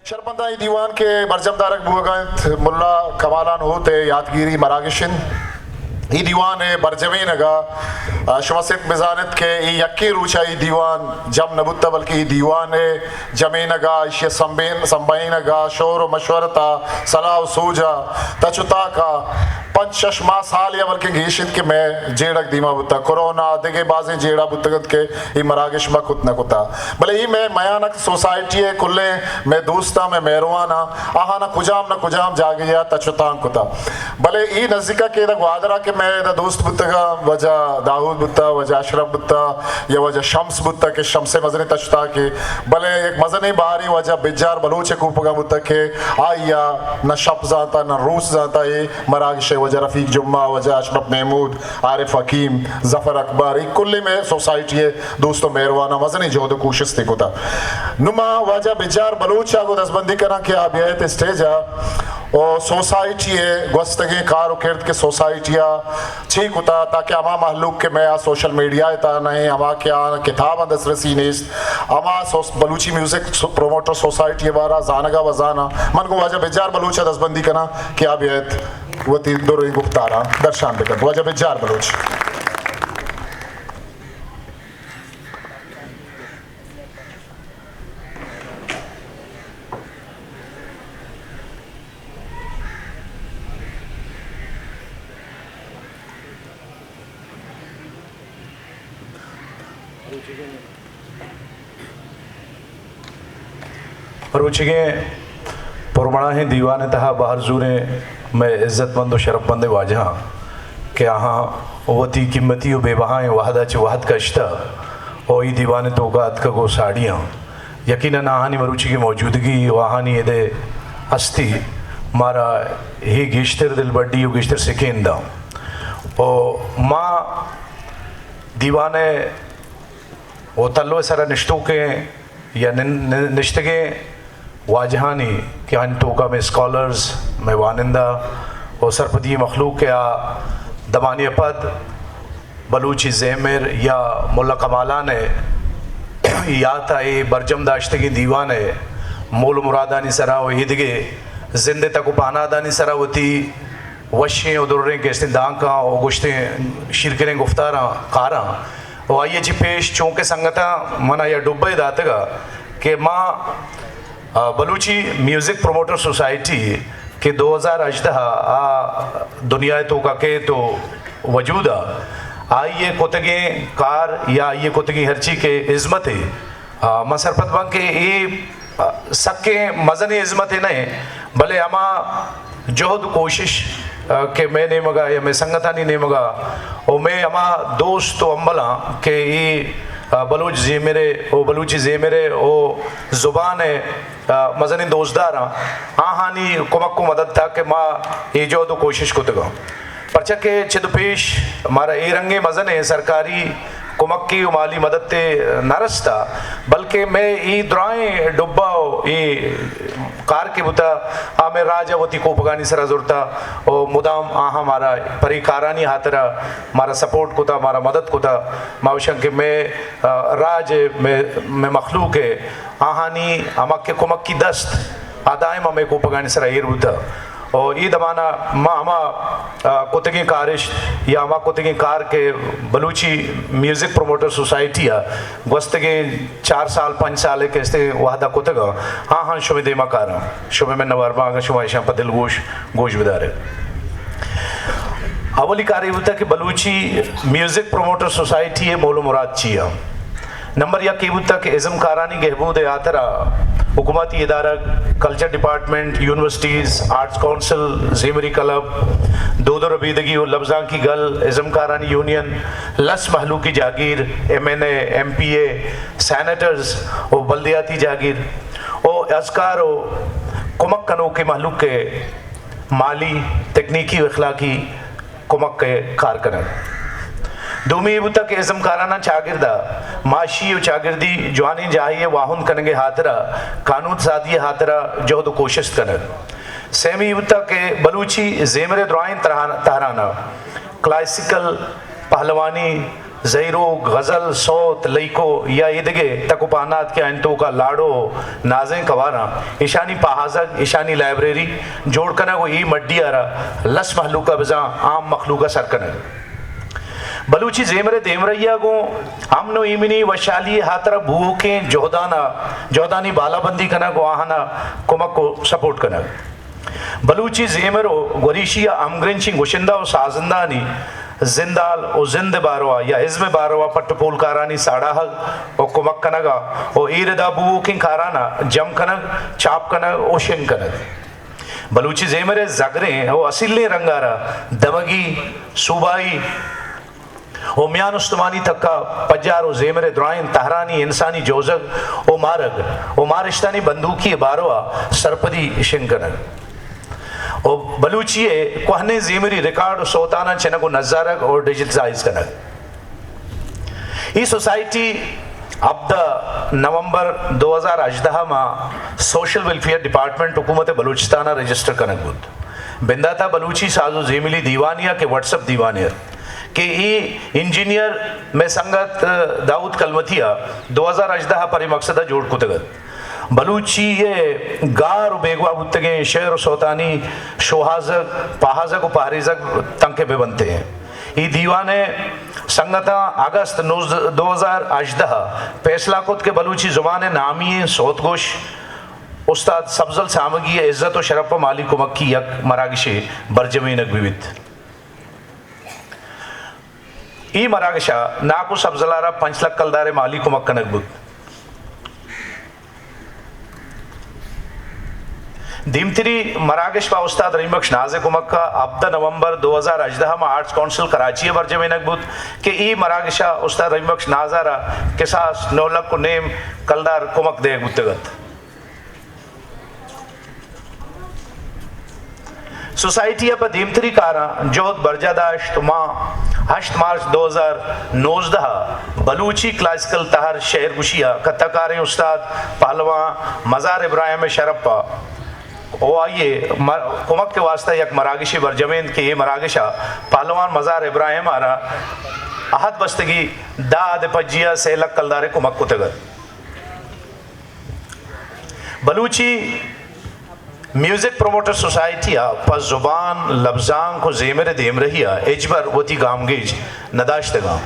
शरपंदा दीवान के बरजमदारक बुगंत मुल्ला कमालान होते यादगिरी मरागिशिन ई दीवान है बरजमीनगा शमसित मिजानत के ई यक्की रूचा ई दीवान जम नबुत्ता बल्कि ई दीवान है जमीनगा इशे संबीनगा शोर मशवरता सलाह सूजा तचुता का पंच शशमा साल या बल्कि घीशित के मैं जेड़क दीमा बुत्ता कोरोना दिगे बाजे जेड़ा बुत्तगत के ई मरागिश मकुत न कुता भले ई मैं मयानक सोसाइटी है कुल्ले मैं दोस्ता मैं मेहरवाना आहा न कुजाम जागे या तचुतां कुता भले ई नजदीका के द वादरा के मैं द दोस्त बुत्तगा वजह दाऊद बुत्ता वजह अशरफ बुत्ता या वजह शम्स बुत्ता के शम्से मजने तचुता के भले एक मजने बारी वजह बिजार बलूच कूपगा बुत्ता के आया न शब जाता न रूस जाता ये मरागिश वजह रफीक जुम्मा वजह अशरफ महमूद आरिफ हकीम जफर अकबर कुल्ले में सोसाइटी है दोस्तों मेहरवाना मजने जो कोशिश थी कुता नुमा वजह बिजार बलूचा को दसबंदी करा के आप ये स्टेज और सोसाइटी है गस्तगे कार किर्द के सोसाइटिया ठीक होता ताकि अमा महलूक के मैं सोशल मीडिया इता नहीं अमा क्या किताब दसरसी नेस्त अमा बलूची म्यूजिक प्रोमोटर सोसाइटी बारा जानगा वजाना मन को वजह बेजार बलूचा दसबंदी करना क्या बेहत वो तीन दो गुफ्तारा दर्शान बेकर वजह बेजार बलूच रुचिगे पुरमणा है दीवान तहा बाहर जूरे मैं इज़्ज़तमंद और शरफमंद वाजहा के यहाँ वती कीमती और बेबहा वहदा च वहद कश्ता और ये दीवान तो का अतका गो साड़ियाँ यकीनन आहानी मरुचि की मौजूदगी वहानी ये अस्ति मारा ही गिश्तर दिल बड्डी और गिश्तर सिकेंदा और माँ दीवाने वो तल्लो सारा निश्तों के या निश्तगे वाजहानी कि हन टोका में स्कॉलर्स में वानिंदा और सरपदी मखलूक या दमानी पद बलूची ज़ेमिर या मुल्ला कमाला ने या था ये बरजम दाश्तगी दीवान है मोल मुरादानी सरा व हिदगे जिंदे तक पानादानी सरा वती वशें उदुर्रे के दांका और गुश्ते शिरकरें गुफ्तारा कारा और आइए जी पेश चौंके संगता मना या डुब्बे दातगा कि माँ बलूची म्यूज़िक प्रोमोटर सोसाइटी के 2018 दुनिया तो का के तो वजूदा आइए कोतगे कार या आइए कोतगी हरची के इज़्मत है मसरपत बंग के ये सक्के मज़न इज़्मत है नहीं भले अमा जोहद कोशिश के मैं नहीं मगा या मैं संगतानी नहीं मगा और मैं अमा दोस्त तो अम्बला के ये बलूच जे मेरे ओ बलूची जे मेरे ओ ज़ुबान है मज़नी दोस्तदारा आहानी कुमक को मदद था कि माँ ये जो तो कोशिश को तगा परचा के चिदपेश हमारा ये रंगे मज़न है सरकारी कुमक की माली मदद ते नरस्ता बल्कि मैं ये द्राएं डुब्बा ये कार के बुता आमे राजावती को पगानी सरा जुरता और मुदाम आहा हमारा परिकारानी हातरा हमारा सपोर्ट को था हमारा मदद को था मावशंक के मैं राज में मखलूक है आहानी अमक के कुमक की दस्त आदायम हमें को पगानी सरा ये बुता और ये दमाना माँ हमा कोतगी कारिश या हमा कोतगी कार के बलूची म्यूज़िक प्रोमोटर सोसाइटी है गस्तगे 4 साल 5 साल के इसते वादा कोतगा हाँ शुभ देमा कारा शुभ में नवारबा आगा शुभ आयशा पदिल गोश बिदारे अवली कार्य होता कि बलूची म्यूज़िक प्रोमोटर सोसाइटी है मोलो मुराद चिया नंबर या केबुता के इज़म कारानी गहबूद यात्रा हुकूमती इदारा culture department universities arts council ज़ेमरी क्लब दो रबीदगी और लफ्ज़ां की गल इज़म कारानी यूनियन लस महलू की जागीर MNA MPA सैनेटर्स और बल्दियाती जागीर और अज़कार और कुमक कनो के महलूक के माली तकनीकी अखलाकी कुमक के कारकन दूमी बुता के इज़म काराना चागिरदा माशी और चागिरदी जवानी जाहिए वाहुन करेंगे हाथरा कानून सादी हाथरा जो तो कोशिश कर सेमी बुता के बलूची ज़ेमरे द्राइन तहराना क्लासिकल पहलवानी ज़हीरो गज़ल सौत लईको या इदगे तकुपानात के अंतों का लाडो नाज़ें कवारा ईशानी पहाज़क ईशानी लाइब्रेरी जोड़ कना को ई मड्डी आरा लस महलूका बजा आम मखलूका सरकना बलूची जेमरे देमरैया को अमनो इमिनी वशाली हातरा भूह के जोहदानी बालाबंदी कना को आहाना कुमक को सपोर्ट कना बलूची जेमरो गोरीशिया अमग्रेंची गुशिंदा और साजंदानी जिंदाल ओ जिंद बारवा या इज़्म बारवा पट्टपोल कारानी साड़ाहग ओ कुमक कनगा ओ ईरदा बू किंग काराना जम कनग चाप कनग ओशन कनग बलूची जेमरे जगरे ओ असिले रंगारा दमगी सूबाई ओ म्यान उस्तमानी तक्का पज्जारो जेमरे द्राइन तहरानी इंसानी जोजग ओ मारिश्तानी बंदूकी बारवा सरपदी शिंकनग ओ बलूचिए कोहने जेमरी रिकॉर्ड सोताना चनको नजारक और डिजिटलाइज कनक ई सोसाइटी अब द नवंबर 2018 में सोशल वेलफेयर डिपार्टमेंट हुकूमत बलूचिस्तान रजिस्टर कनक बुद बिंदाता बलूची साजो जेमिली दीवानिया के व्हाट्सएप दीवानिया के ई इंजीनियर में संगत दाऊद कलमतिया 2018 पर मकसदा जोड़ कुतगत बलूची ये गार बेगवा बुत्तगे शेर सोतानी शोहाजक पहाजक और पहारीजक तंके पे बनते हैं ये दीवाने संगता अगस्त 2018 फैसला खुद के बलूची जुबान नामी सोतगोश उस्ताद सब्जल सामगी इज्जत और शरफ माली कुमक्की यक मरागिशे बरजमीनक विविध ई मरागिशा नाकु सब्जलारा पंचलक कलदारे माली कुमक्कनक बुद दीमतिरी मरागिश पा उस्ताद रहीमबख्श नाज़े कुमक्का अब द नवंबर 2018 में आर्ट्स काउंसिल कराची बरजमीनक बुद के ई मरागिशा उस्ताद रहीमबख्श नाज़ारा किसास नौलक को नेम कलदार कुमक दे गुत्तगत सोसाइटी पर दीमतरी कारा जोत बरजादाश्त माँ 8 मार्च 2019 बलूची क्लासिकल तहर शहर गुशिया कत्ताकारें उस्ताद पहलवा मज़ार इब्राहिम शरप्पा ओ आइए कुमक के वास्ते एक मरागिशी बरजमीन के ये मरागिशा पहलवान मज़ार इब्राहिम आरा अहद बस्तगी दाद पज्जिया सेलक कलदारे कुमक कुतगत बलूची म्यूजिक प्रोमोटर सोसाइटी पर जुबान लफ्जान को जेमर देम रहिया एजबर वती गामगेज नदाश्तगाम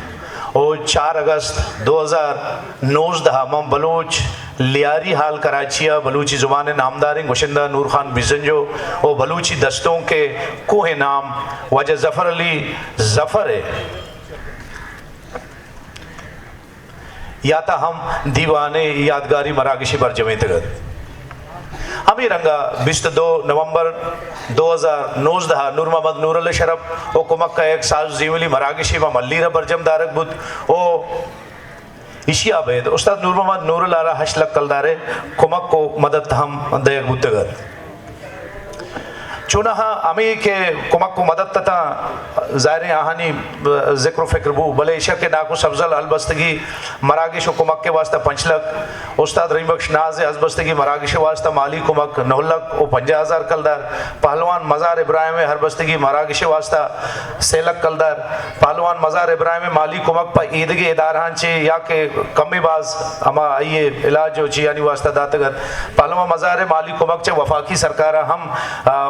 ओ 4 अगस्त 2019 मम बलूच लियारी हाल कराचिया बलूची जुबान नामदारिंग गुशिंदा नूर खान बिजंजो ओ बलूची दस्तों के कोह नाम वजह जफ़र अली जफ़र है याता हम दीवाने यादगारी मरागिशी बरजमे तगत हमी रंगा 22 नवंबर 2019 नूर मोहम्मद नूर अल शरफ ओ कुमक का एक साज जीवली मरागिशी व मल्लीरा बरजम दारक बुद ओ इशिया बेद उस्ताद नूर मोहम्मद नूर अल हशलक कलदारे कुमक को मदद हम दयक बुद्तगत चुनाहा अमी के कुमक को मदद तथा ज़ाहिर आहानी ज़िक्र फ़िक्र बू भले इशा के नाकु सब्ज़ल अलबस्तगी मरागिश कुमक के वास्ता पंचलक उस्ताद रहीमबख्श नाज़े हज़बस्तगी मरागिश वास्ता माली कुमक नौलक ओ 50,000 कलदार पहलवान मज़ार इब्राहिम हरबस्तगी मरागिश वास्ता सेलक कलदार पहलवान मज़ार इब्राहिम माली कुमक पर ईदगे इदारान चे या के कमी बाज अमा आइए इलाज हो ची यानी वास्ता दातगत पहलवान मज़ार माली कुमक चे वफाकी सरकार हम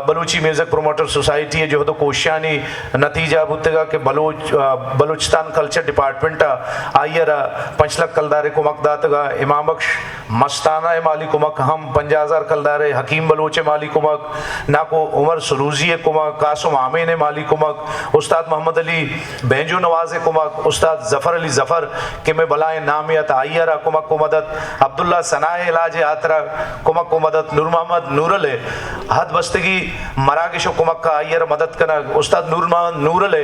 बलूची म्यूजिक प्रोमोटर सोसाइटी है जो तो कोशियानी नतीजा बुत्तेगा के बलूचिस्तान कल्चर डिपार्टमेंट आइयर पंचलक कलदारे कुमक दातगा इमाम बख्श मस्ताना माली कुमक हम 50,000 कलदारे हकीम बलोच माली कुमक नाको उमर सरूजी कुमक कासुम आमीन माली कुमक उस्ताद मोहम्मद अली बेंजो नवाज कुमक उस्ताद जफ़र अली जफ़र के में बलाए नामियत आइयर कुमक को मदद अब्दुल्ला सनाए इलाज आतरा कुमक को मदद नूर मोहम्मद नूरल हद बस्तगी मरागिश कुमक का आइयर मदद कना उस्ताद नूर मोहम्मद नूरल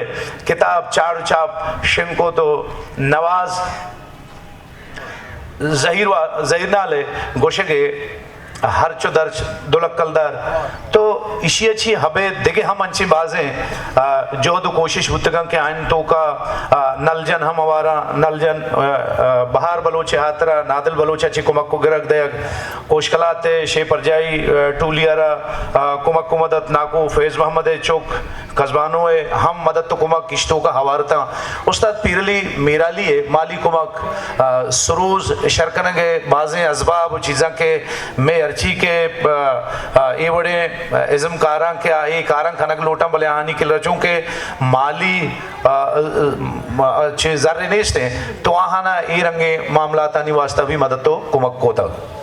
किताब चार चाप शिंको तो नवाज जहीरनाले गोशगे हर चुदर्च दुलक कलदार तो इशी हबे देगे हम अंची बाजें जो दो कोशिश बुतगं के आइन तो का नलजन हम हमारा नलजन बहार बलोचे हातरा नादिल बलोचा ची कुमक को गिरक दयग कोशकलाते शे परजाई टूलियारा कुमक को मदद नाको फैज मोहम्मद चौक कस्बानो हम मदद तो कुमक किश्तों का हवारता उस्ताद पीरली मेराली माली कुमक सरोज शरकनगे बाजें असबाब चीज़ां के मैं अर्ची के ए बड़े इज़म कारां के ए कारां खनक लोटा बले आनी के लचों के माली चे जर्रे नेस्ते तो आहाना ए रंगे मामला तानी वास्ता भी मदद तो कुमक को तक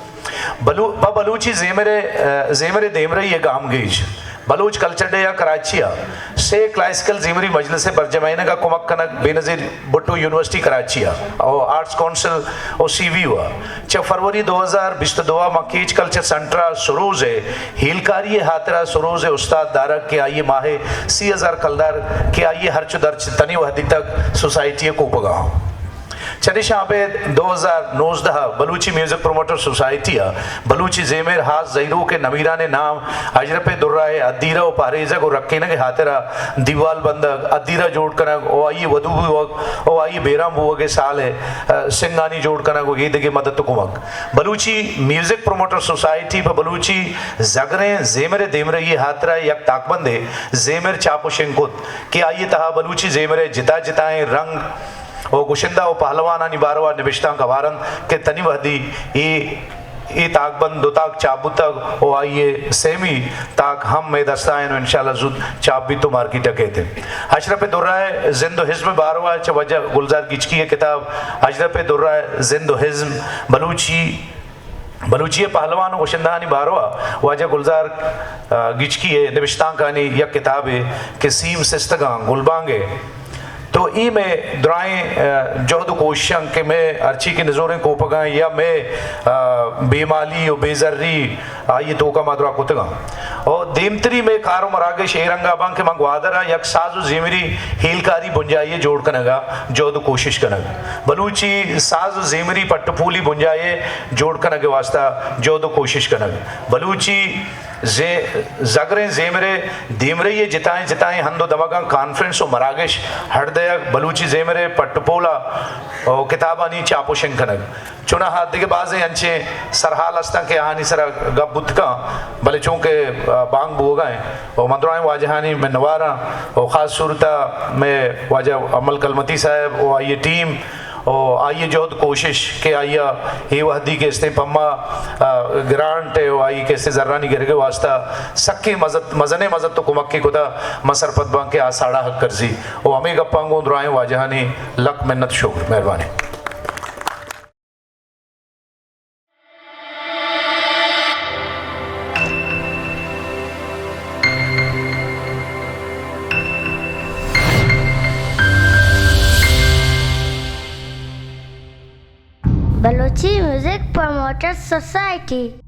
बलूची ज़ेमरे देमरे ये गाम गेज बलूच कल्चर डे या कराचिया से क्लासिकल ज़ेमरी मजलिस बरजमाइन का कुमक कनक बेनज़ीर भुट्टो यूनिवर्सिटी कराचिया और आर्ट्स काउंसिल और CV हुआ च फरवरी 2022 मकीज कल्चर सेंट्रा सरोज है हीलकारी हातरा सरोज है उस्ताद दारक के आइए माहे 30,000 कलदार के आइए हर चुदर तनी वहदी तक सोसाइटी को पगा चनिशा पे 2019 Balochi music promoter society Balochi जेमेर हाथ जहीरों के नमीरा ने नाम अजरपे दुर्राए अदीरा और पारेजा को रखे न के हाथेरा दीवाल बंदक अदीरा जोड़ कर ओ आइए वधु बुवक ओ आइए बेराम बुवक के साल है सिंगानी जोड़ कर को ये देखे मदद तो कुमक बलूची म्यूजिक प्रोमोटर सोसाइटी पर बलूची जगरे जेमरे देमरे ये हाथरा यक ताकबंदे जेमर चापो शिंकुत के आइए तहा बलूची जेमरे जिता जिताएं रंग ओ गुशिंदा ओ पहलवाना निबारवा निबिश्ता कवारन के तनी वहदी ये ताकबंद दो ताक चाबू तक ओ आइए सेमी ताक हम में दस्ताएं इंशाल्लाह जुद चाब भी तो मार्केट कहते अशरफ दुर्राए जिंदो हिज्म बारवा च वजह गुलजार गिचकी है किताब अशरफ दुर्राए जिंदो हिज्म बलूची पहलवान गुशिंदानी बारवा वजह गुलजार गिचकी है निबिश्ता कानी यह किताब है कि सीम सिस्तगा गुलबांगे तो ई में दुराएं जोहद कोशिशं के मैं अर्ची के नज़ोरें को पगा या मैं बेमाली और बेजर्री ये तो का मादरा कुतगा और देमतरी में कारो मरागे शेरंगा बांग के मंगवादरा यक साजु ज़ेमरी हीलकारी बुंजाइए जोड़ कनगा जोहद कोशिश कनगा बलूची साजु ज़ेमरी पट्टफूली बुंजाइए जोड़ कनगे वास्ता जोहद कोशिश कनगा बलूची जगरे ज़ेमरे देमरे ये जिताएं हंदो दमगा कॉन्फ्रेंस और मरागेश हरदय बलूची ज़ेमरे पट्टपोला और किताबानी चापो शंकनग चुना हाथ दिखे बाजें अंचे सरहाल अस्ता के आहानी सरा गप बुतका भले चूंकि बांग बुगाएं और मंदराएं वाजहानी में नवारा और ख़ास सूरता में वाजह अमल कलमती साहब और आइए टीम और आइए जोहद कोशिश के आइया ये वहदी के इस्ते पम्मा ग्रांट है आई के इस्ते जर्रानी गिर के वास्ता सक्के मजने मजद तो कुमक्की खुदा मसरपत बांग के आसाड़ा हक करजी और हमें गप्पांगों दुराएं वाजहानी लक मिन्नत शुक्र मेहरबानी Balochi Music Promoters Society